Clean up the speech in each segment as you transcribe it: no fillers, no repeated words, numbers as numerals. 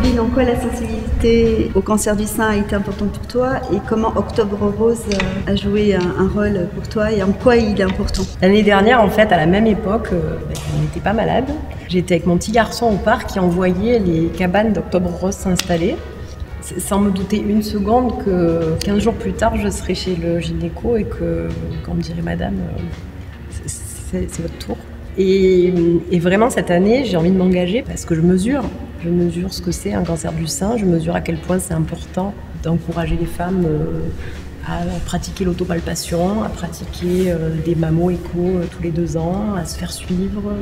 Pauline, en quoi la sensibilité au cancer du sein a été importante pour toi et comment Octobre Rose a joué un rôle pour toi et en quoi il est important? L'année dernière, en fait, à la même époque, je n'étais pas malade. J'étais avec mon petit garçon au parc qui envoyait les cabanes d'Octobre Rose s'installer. Sans me douter une seconde que 15 jours plus tard, je serais chez le gynéco et qu'on me dirait « Madame, c'est votre tour ». Et vraiment, cette année, j'ai envie de m'engager parce que je mesure ce que c'est un cancer du sein, je mesure à quel point c'est important d'encourager les femmes à pratiquer l'autopalpation, à pratiquer des mammo-échos tous les 2 ans, à se faire suivre.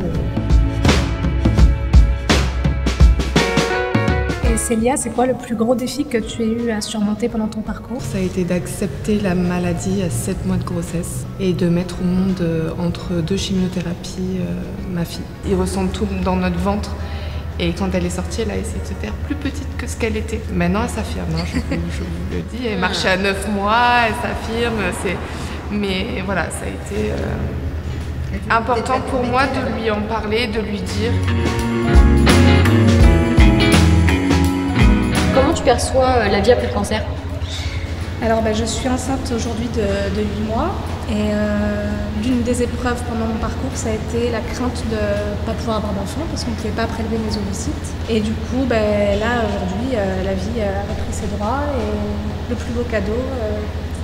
Et Célia, c'est quoi le plus gros défi que tu as eu à surmonter pendant ton parcours? Ça a été d'accepter la maladie à 7 mois de grossesse et de mettre au monde entre 2 chimiothérapies ma fille. Il ressent tout dans notre ventre et quand elle est sortie, elle a essayé de se faire plus petite que ce qu'elle était. Maintenant, elle s'affirme, hein, je vous le dis. Elle marchait à 9 mois, elle s'affirme. Mais voilà, ça a été important pour moi de lui en parler, de lui dire. Comment tu perçois la vie après le cancer? Alors je suis enceinte aujourd'hui de 8 mois et l'une des épreuves pendant mon parcours, ça a été la crainte de ne pas pouvoir avoir d'enfant parce qu'on ne pouvait pas prélever mes ovocytes. Et du coup, là aujourd'hui, la vie a repris ses droits et le plus beau cadeau,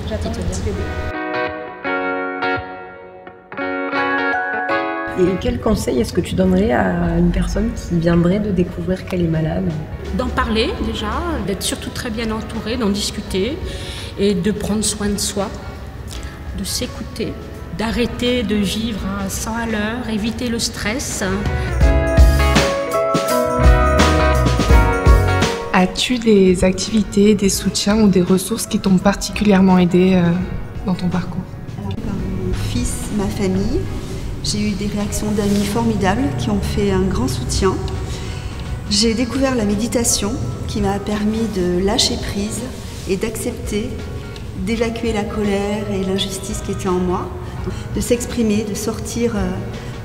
j'attends le petit bébé. Et quel conseil est-ce que tu donnerais à une personne qui viendrait de découvrir qu'elle est malade? D'en parler déjà, d'être surtout très bien entourée, d'en discuter et de prendre soin de soi, de s'écouter, d'arrêter de vivre à 100 à l'heure, éviter le stress. As-tu des activités, des soutiens ou des ressources qui t'ont particulièrement aidé dans ton parcours? Par mon fils, ma famille, j'ai eu des réactions d'amis formidables qui ont fait un grand soutien. J'ai découvert la méditation qui m'a permis de lâcher prise et d'accepter, d'évacuer la colère et l'injustice qui était en moi, de s'exprimer, de sortir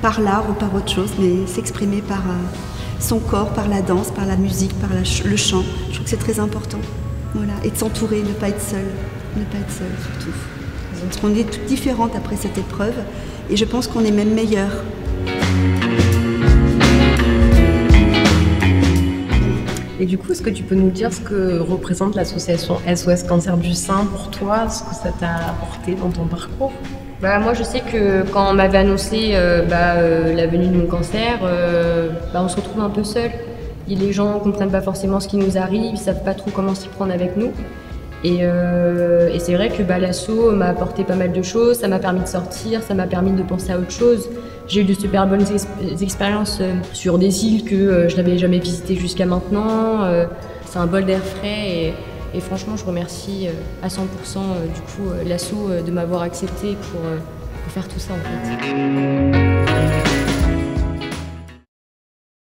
par l'art ou par autre chose, mais s'exprimer par son corps, par la danse, par la musique, par le chant. Je trouve que c'est très important. Voilà. Et de s'entourer, ne pas être seule surtout. Parce qu'on est toutes différentes après cette épreuve et je pense qu'on est même meilleures. Et du coup, est-ce que tu peux nous dire ce que représente l'association SOS Cancer du Sein pour toi, ce que ça t'a apporté dans ton parcours? Moi, je sais que quand on m'avait annoncé la venue de mon cancer, on se retrouve un peu seul. Et les gens ne comprennent pas forcément ce qui nous arrive, ils ne savent pas trop comment s'y prendre avec nous. Et c'est vrai que l'asso m'a apporté pas mal de choses, ça m'a permis de sortir, ça m'a permis de penser à autre chose. J'ai eu de super bonnes expériences sur des îles que je n'avais jamais visitées jusqu'à maintenant. C'est un bol d'air frais et franchement je remercie à 100% l'asso de m'avoir accepté pour faire tout ça en fait.